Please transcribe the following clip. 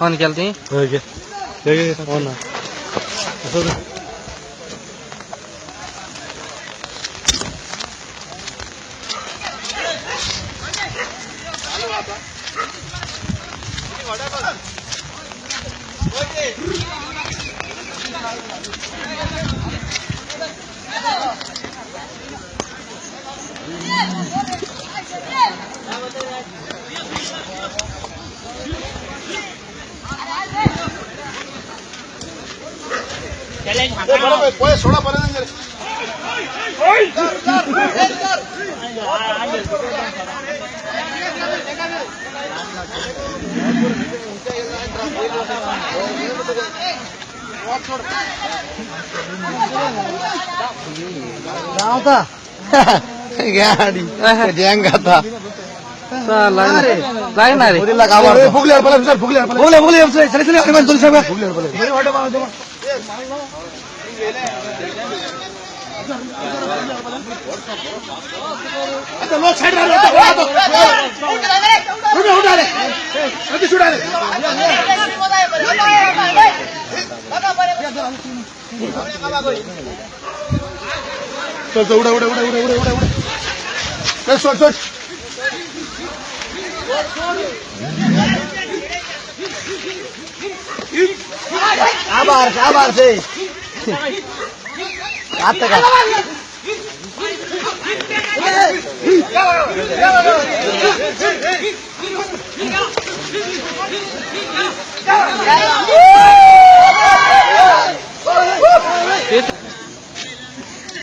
on केलं ते हो ना सोडा पर्यंत गाडी जँग आता लागणार रे फुगले फुगले चल उडा उडा उडा उडा उडा उडा उडा सोड सोड आभार से आता का